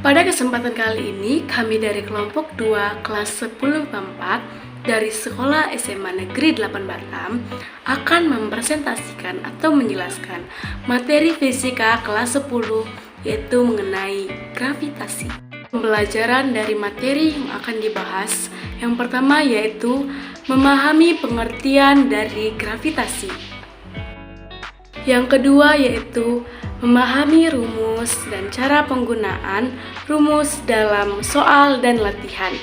Pada kesempatan kali ini, kami dari kelompok 2 kelas 10 4 dari Sekolah SMA Negeri 8 Batam akan mempresentasikan atau menjelaskan materi fisika kelas 10 yaitu mengenai gravitasi. Pembelajaran dari materi yang akan dibahas yang pertama yaitu memahami pengertian dari gravitasi. Yang kedua yaitu memahami rumus dan cara penggunaan rumus dalam soal dan latihan.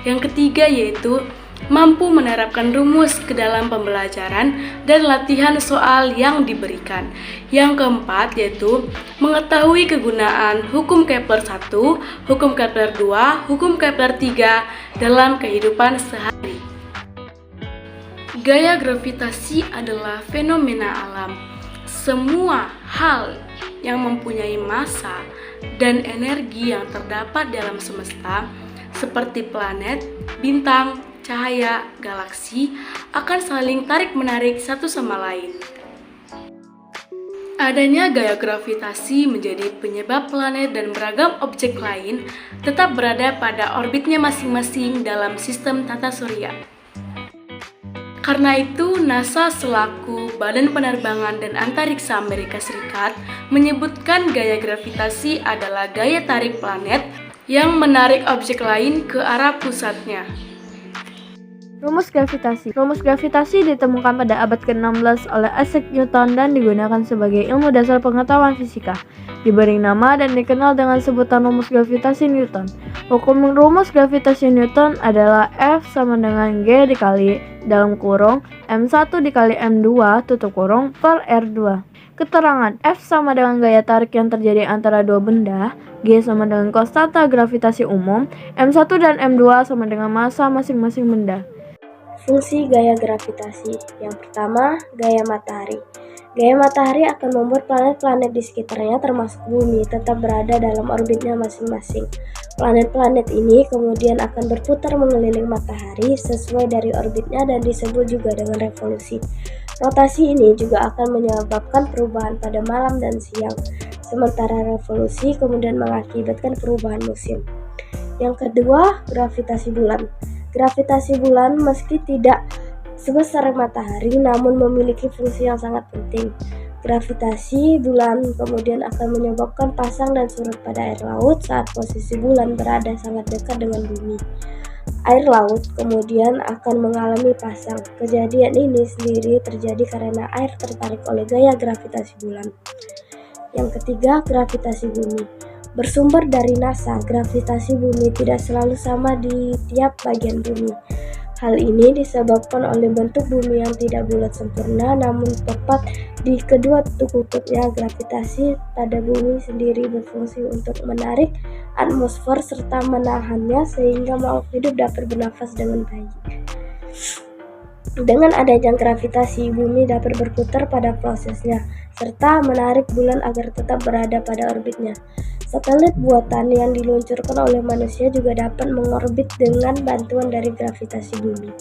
Yang ketiga yaitu mampu menerapkan rumus ke dalam pembelajaran dan latihan soal yang diberikan. Yang keempat yaitu mengetahui kegunaan hukum Kepler 1, hukum Kepler 2, hukum Kepler 3 dalam kehidupan sehari. Gaya gravitasi adalah fenomena alam. Semua hal yang mempunyai massa dan energi yang terdapat dalam semesta seperti planet, bintang, cahaya, galaksi akan saling tarik-menarik satu sama lain. Adanya gaya gravitasi menjadi penyebab planet dan beragam objek lain tetap berada pada orbitnya masing-masing dalam sistem tata surya. Karena itu, NASA selaku Badan Penerbangan dan Antariksa Amerika Serikat menyebutkan gaya gravitasi adalah gaya tarik planet yang menarik objek lain ke arah pusatnya. Rumus gravitasi. Rumus gravitasi ditemukan pada abad ke-16 oleh Isaac Newton dan digunakan sebagai ilmu dasar pengetahuan fisika. Diberi nama dan dikenal dengan sebutan rumus gravitasi Newton. Hukum rumus gravitasi Newton adalah F sama dengan G dikali dalam kurung M1 dikali M2 tutup kurung per R2. Keterangan F sama dengan gaya tarik yang terjadi antara dua benda, G sama dengan konstanta gravitasi umum, M1 dan M2 sama dengan massa masing-masing benda. Fungsi gaya gravitasi. Yang pertama, gaya matahari. Gaya matahari akan membuat planet-planet di sekitarnya termasuk bumi tetap berada dalam orbitnya masing-masing. Planet-planet ini kemudian akan berputar mengelilingi matahari sesuai dari orbitnya dan disebut juga dengan revolusi. Rotasi ini juga akan menyebabkan perubahan pada malam dan siang, sementara revolusi kemudian mengakibatkan perubahan musim. Yang kedua, gravitasi bulan. Gravitasi bulan meski tidak sebesar matahari namun memiliki fungsi yang sangat penting. Gravitasi bulan kemudian akan menyebabkan pasang dan surut pada air laut saat posisi bulan berada sangat dekat dengan bumi. Air laut kemudian akan mengalami pasang. Kejadian ini sendiri terjadi karena air tertarik oleh gaya gravitasi bulan. Yang ketiga, gravitasi bumi. Bersumber dari NASA, gravitasi bumi tidak selalu sama di tiap bagian bumi. Hal ini disebabkan oleh bentuk bumi yang tidak bulat sempurna namun tepat di kedua kutubnya. Gravitasi pada bumi sendiri berfungsi untuk menarik atmosfer serta menahannya sehingga makhluk hidup dapat bernafas dengan baik. Dengan adanya gravitasi, bumi dapat berputar pada prosesnya serta menarik bulan agar tetap berada pada orbitnya. Satelit buatan yang diluncurkan oleh manusia juga dapat mengorbit dengan bantuan dari gravitasi bumi.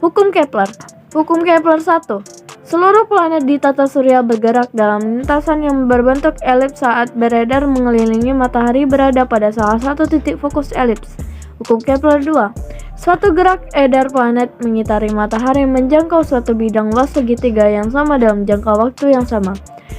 Hukum Kepler. Hukum Kepler 1. Seluruh planet di tata surya bergerak dalam lintasan yang berbentuk elips saat beredar mengelilingi matahari berada pada salah satu titik fokus elips. Hukum Kepler 2. Suatu gerak edar planet mengitari matahari menjangkau suatu bidang luas segitiga yang sama dalam jangka waktu yang sama.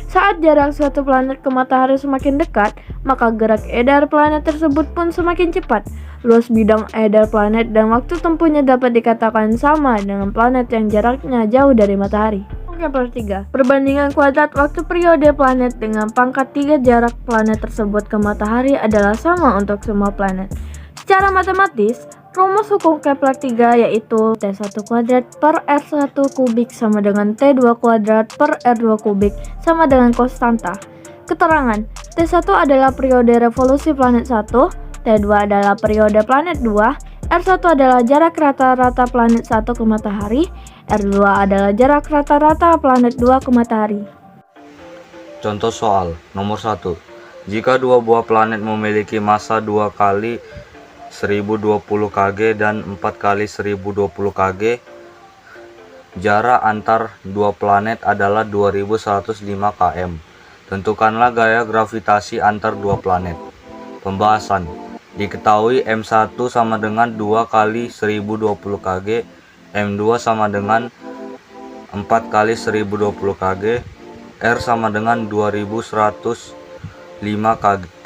Saat jarak suatu planet ke matahari semakin dekat, maka gerak edar planet tersebut pun semakin cepat. Luas bidang edar planet dan waktu tempuhnya dapat dikatakan sama dengan planet yang jaraknya jauh dari matahari. Kepler 3. Perbandingan kuadrat waktu periode planet dengan pangkat 3 jarak planet tersebut ke matahari adalah sama untuk semua planet. Secara matematis, rumus hukum Kepler 3 yaitu T1 kuadrat per R1 kubik sama dengan T2 kuadrat per R2 kubik sama dengan konstanta. Keterangan, T1 adalah periode revolusi planet 1, T2 adalah periode planet 2, R1 adalah jarak rata-rata planet 1 ke matahari, R2 adalah jarak rata-rata planet 2 ke matahari. Contoh soal nomor 1. Jika dua buah planet memiliki massa 2 kali 1020 kg dan 4 kali 1020 kg, jarak antar dua planet adalah 2105 km. Tentukanlah gaya gravitasi antar dua planet. Pembahasan. Diketahui M1 sama dengan 2 kali 1020 kg, M2 sama dengan 4 kali 1020 kg, R sama dengan 2105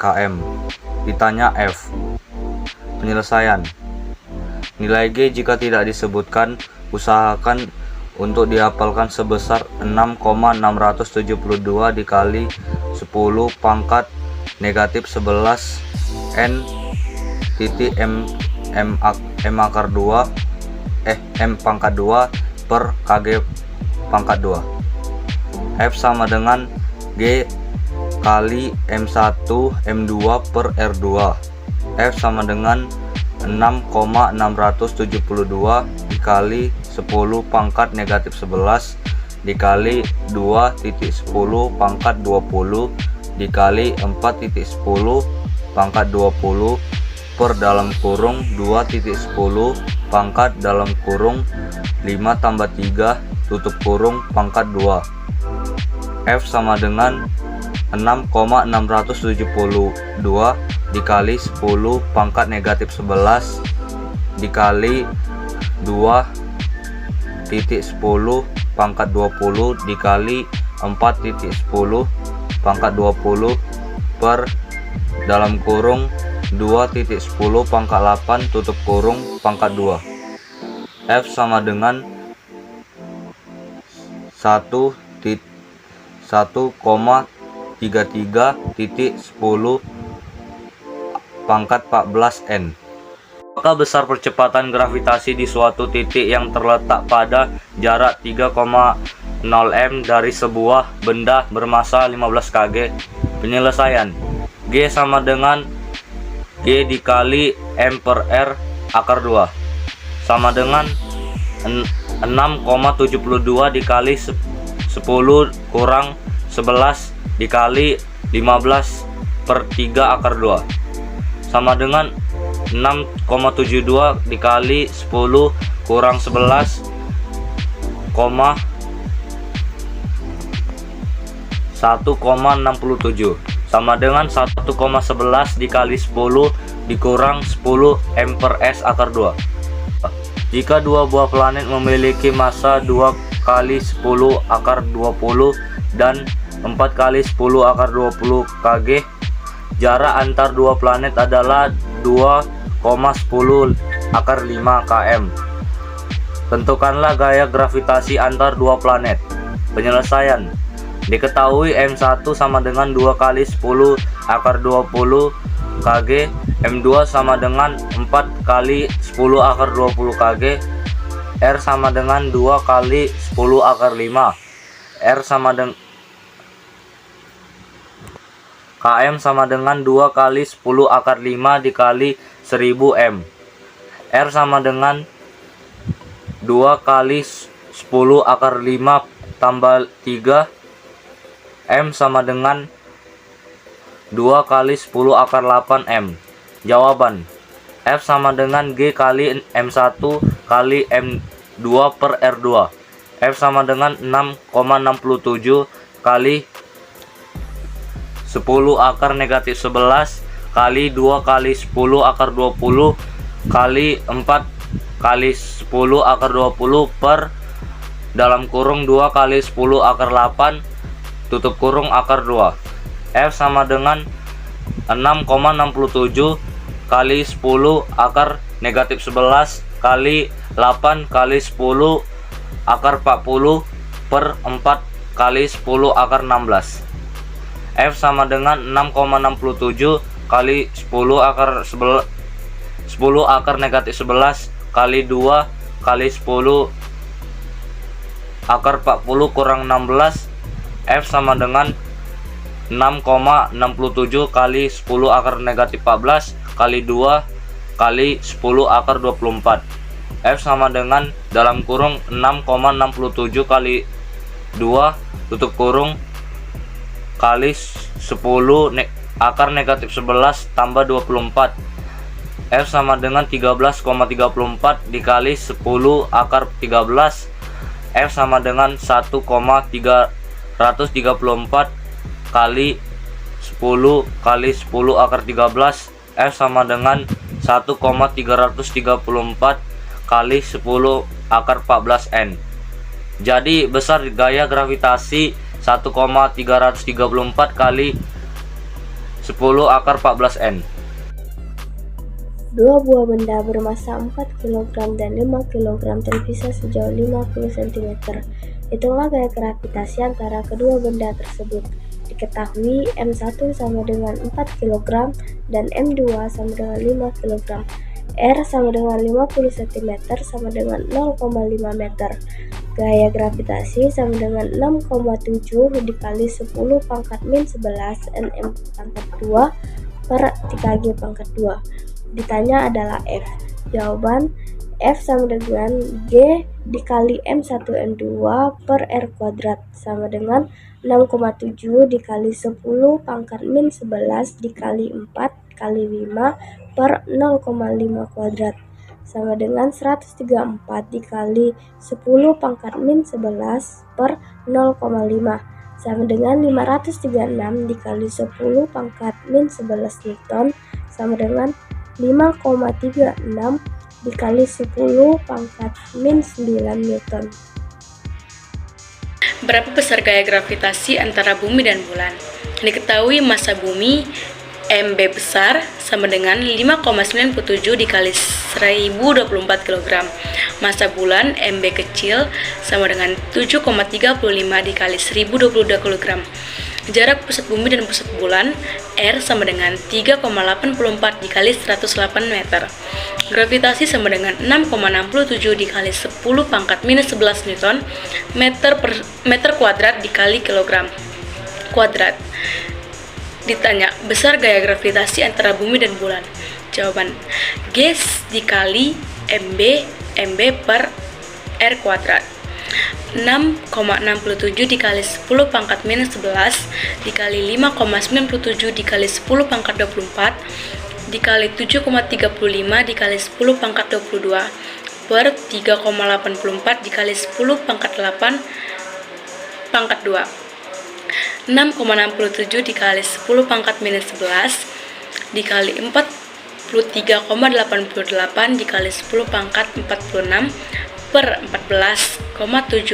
km. Ditanya F. Penyelesaian. Nilai G jika tidak disebutkan, usahakan untuk dihafalkan sebesar 6,672 dikali 10 pangkat negatif 11 N titik M akar 2 M pangkat 2 per Kg pangkat 2. F sama dengan G kali M1 M2 per R2. F sama dengan 6,672 dikali 10 pangkat negatif 11 dikali 2.10 pangkat 20 dikali 4.10 pangkat 20 per dalam kurung 2.10 pangkat dalam kurung 5 tambah 3 tutup kurung pangkat 2. F sama dengan 6,672 dikali 10 pangkat negatif 11 dikali 2.10 pangkat 20 dikali 4.10 pangkat 20 per dalam kurung 2.10 pangkat 8 tutup kurung pangkat 2. F sama dengan 1,33.10 pangkat 14 N. Maka besar percepatan gravitasi di suatu titik yang terletak pada jarak 3,0 m dari sebuah benda bermasa 15 kg. Penyelesaian. G sama dengan G dikali M per R akar 2 sama dengan 6,72 dikali 10 kurang 11 dikali 15 per 3 akar 2 sama dengan 6,72 dikali 10 kurang 11 1,67 sama dengan 1,11 dikali 10 dikurang 10 M per S akar 2. Jika dua buah planet memiliki massa 2 kali 10 akar 20 dan 4 kali 10 akar 20 kg, jarak antar dua planet adalah 2,10 akar 5 km. Tentukanlah gaya gravitasi antar dua planet. Penyelesaian. Diketahui M1 sama dengan 2 kali 10 akar 20 kg, M2 sama dengan 4 kali 10 akar 20 kg, R sama dengan 2 kali 10 akar 5, R sama dengan Km sama dengan 2 kali 10 akar 5 dikali 1000 M. R sama dengan 2 kali 10 akar 5 tambah 3. M sama dengan 2 kali 10 akar 8 M. Jawaban. F sama dengan G kali M1 kali M2 per R2. F sama dengan 6,67 kali 10 akar negatif 11 kali 2 kali 10 akar 20 kali 4 kali 10 akar 20 per dalam kurung 2 kali 10 akar 8 tutup kurung akar 2. F sama dengan 6,67 kali 10 akar negatif 11 kali 8 kali 10 akar 40 per 4 kali 10 akar 16. F sama dengan 6,67 kali 10 akar 10 akar negatif 11 kali 2 kali 10 akar 40 kurang 16. F sama dengan 6,67 kali 10 akar negatif 14 kali 2 kali 10 akar 24. F sama dengan dalam kurung 6,67 kali 2 tutup kurung kali 10 akar negatif 11 tambah 24. F sama dengan 13,34 dikali 10 akar 13. F sama dengan 1,334 kali 10 kali 10 akar 13, F sama dengan 1,334 kali 10 akar 14N. Jadi besar gaya gravitasi 1,334 kali 10 akar 14N. Dua buah benda bermasa 4 kg dan 5 kg terpisah sejauh 50 cm. Hitunglah gaya gravitasi antara kedua benda tersebut. Diketahui M1 sama dengan 4 kg dan M2 sama dengan 5 kg. R sama dengan 50 cm sama dengan 0,5 meter. Gaya gravitasi sama dengan 6,7 dikali 10 pangkat min 11 Nm pangkat 2 per 3G pangkat 2. Ditanya adalah F. Jawaban F sama dengan G dikali M1N2 per R kuadrat sama dengan 6,7 dikali 10 pangkat min 11 dikali 4 kali 5 per 0,5 kuadrat sama dengan 134 dikali 10 pangkat min 11 per 0,5 sama dengan 536 dikali 10 pangkat min 11 Newton sama dengan 5,36 dikali 10 pangkat min 9 Newton. Berapa besar gaya gravitasi antara bumi dan bulan? Diketahui massa bumi MB besar sama dengan 5,97 dikali 1024 kg. Massa bulan MB kecil sama dengan 7,35 dikali 1022 kg. Jarak pusat bumi dan pusat bulan R sama dengan 3,84 dikali 108 meter. Gravitasi sama dengan 6,67 dikali 10 pangkat minus 11 Newton meter kuadrat dikali kilogram kuadrat. Ditanya, besar gaya gravitasi antara bumi dan bulan. Jawaban, G dikali MB per R kuadrat. 6,67 dikali 10 pangkat minus 11 dikali 5,97 dikali 10 pangkat 24 dikali 7,35 dikali 10 pangkat 22 per 3,84 dikali 10 pangkat 8 pangkat 2. 6,67 dikali 10 pangkat minus 11 dikali 43,88 dikali 10 pangkat 46 per 14,7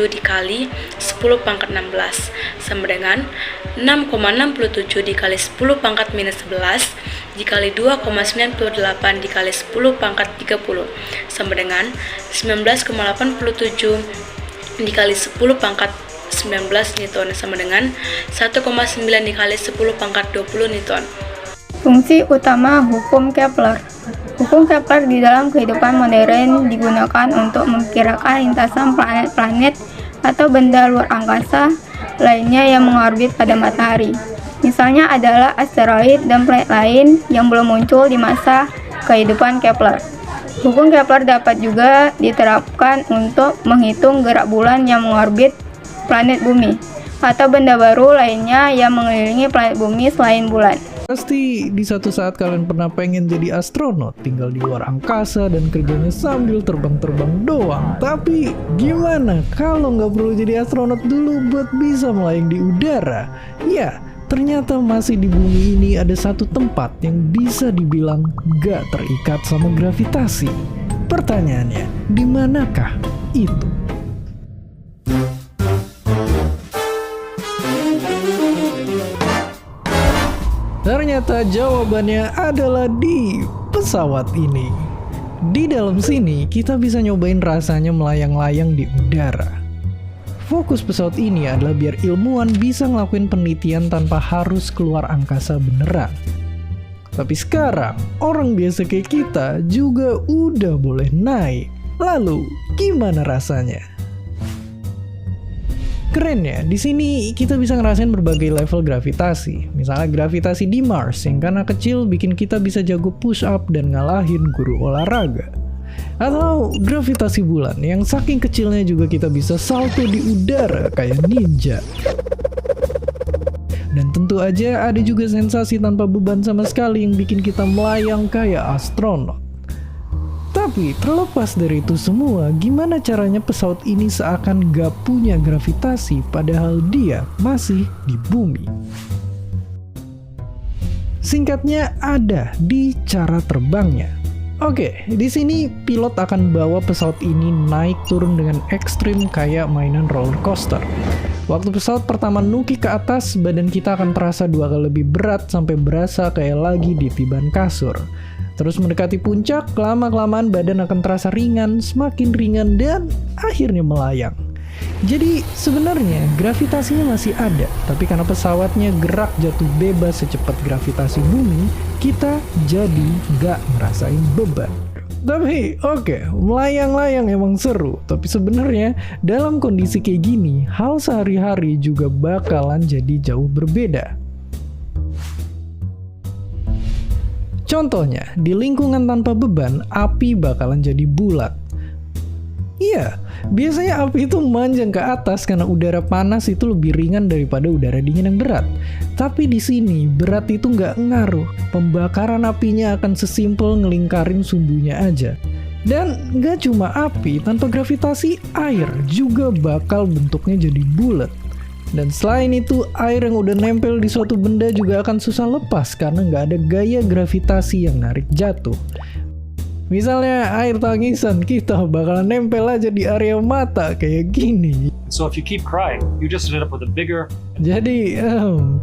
dikali 10 pangkat 16 sama dengan 6,67 dikali 10 pangkat minus 11 dikali 2,98 dikali 10 pangkat 30 sama dengan 19,87 dikali 10 pangkat 19 Newton sama dengan 1,9 dikali 10 pangkat 20 Newton. Fungsi utama hukum Kepler. Hukum Kepler di dalam kehidupan modern digunakan untuk memperkirakan lintasan planet-planet atau benda luar angkasa lainnya yang mengorbit pada matahari. Misalnya adalah asteroid dan planet lain yang belum muncul di masa kehidupan Kepler. Hukum Kepler dapat juga diterapkan untuk menghitung gerak bulan yang mengorbit planet bumi atau benda baru lainnya yang mengelilingi planet bumi selain bulan. Pasti di satu saat kalian pernah pengen jadi astronot, tinggal di luar angkasa dan kerjanya sambil terbang-terbang doang. Tapi gimana kalau nggak perlu jadi astronot dulu buat bisa melayang di udara? Ya, ternyata masih di bumi ini ada satu tempat yang bisa dibilang nggak terikat sama gravitasi. Pertanyaannya, di manakah itu? Ternyata jawabannya adalah di pesawat ini. Di dalam sini kita bisa nyobain rasanya melayang-layang di udara. Fokus pesawat ini adalah biar ilmuwan bisa ngelakuin penelitian tanpa harus keluar angkasa beneran. Tapi sekarang orang biasa kayak kita juga udah boleh naik. Lalu gimana rasanya? Keren ya, di sini kita bisa ngerasain berbagai level gravitasi. Misalnya gravitasi di Mars yang karena kecil bikin kita bisa jago push up dan ngalahin guru olahraga. Atau gravitasi bulan yang saking kecilnya juga kita bisa salto di udara kayak ninja. Dan tentu aja ada juga sensasi tanpa beban sama sekali yang bikin kita melayang kayak astronot. Tapi terlepas dari itu semua, gimana caranya pesawat ini seakan gak punya gravitasi padahal dia masih di bumi? Singkatnya ada di cara terbangnya. Oke, di sini pilot akan bawa pesawat ini naik turun dengan ekstrim kayak mainan roller coaster. Waktu pesawat pertama nuki ke atas, badan kita akan terasa 2 kali lebih berat sampai berasa kayak lagi ditiban kasur. Terus mendekati puncak, lama-kelamaan badan akan terasa ringan, semakin ringan, dan akhirnya melayang. Jadi sebenarnya gravitasinya masih ada, tapi karena pesawatnya gerak jatuh bebas secepat gravitasi bumi, kita jadi nggak ngerasain beban. Tapi oke, melayang-layang emang seru, tapi sebenarnya dalam kondisi kayak gini, hal sehari-hari juga bakalan jadi jauh berbeda. Contohnya, di lingkungan tanpa beban, api bakalan jadi bulat. Iya, biasanya api itu memanjang ke atas karena udara panas itu lebih ringan daripada udara dingin yang berat. Tapi di sini, berat itu nggak ngaruh. Pembakaran apinya akan sesimpel ngelingkarin sumbunya aja. Dan nggak cuma api, tanpa gravitasi, air juga bakal bentuknya jadi bulat. Dan selain itu, air yang udah nempel di suatu benda juga akan susah lepas karena nggak ada gaya gravitasi yang narik jatuh. Misalnya air tangisan kita bakalan nempel aja di area mata kayak gini. So if you keep crying, you just ended up with a bigger. Jadi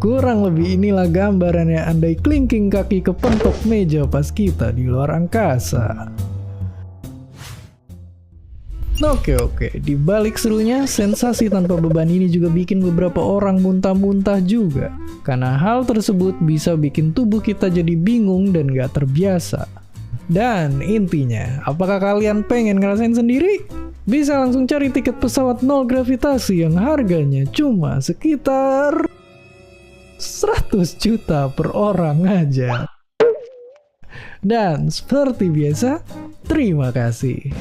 kurang lebih inilah gambarannya andai kelingking kaki kepentok meja pas kita di luar angkasa. Oke, di balik serunya, sensasi tanpa beban ini juga bikin beberapa orang muntah-muntah juga. Karena hal tersebut bisa bikin tubuh kita jadi bingung dan gak terbiasa. Dan intinya, apakah kalian pengen ngerasain sendiri? Bisa langsung cari tiket pesawat nol gravitasi yang harganya cuma sekitar 100 juta per orang aja. Dan seperti biasa, terima kasih.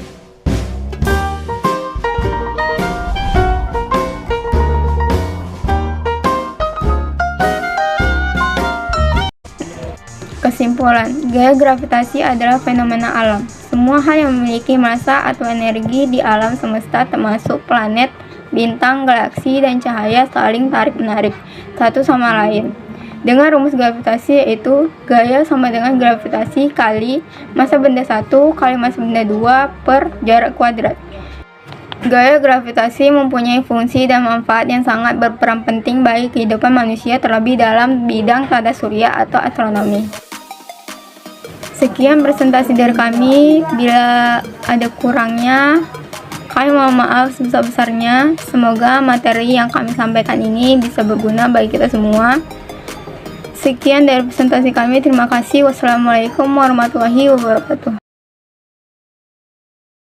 Kesimpulan, gaya gravitasi adalah fenomena alam. Semua hal yang memiliki massa atau energi di alam semesta termasuk planet, bintang, galaksi, dan cahaya saling tarik-menarik satu sama lain. Dengan rumus gravitasi yaitu gaya sama dengan gravitasi kali massa benda 1 kali massa benda 2 per jarak kuadrat. Gaya gravitasi mempunyai fungsi dan manfaat yang sangat berperan penting bagi kehidupan manusia, terlebih dalam bidang tata surya atau astronomi. Sekian presentasi dari kami. Bila ada kurangnya, kami mohon maaf sebesar-besarnya. Semoga materi yang kami sampaikan ini bisa berguna bagi kita semua. Sekian dari presentasi kami. Terima kasih. Wassalamualaikum warahmatullahi wabarakatuh.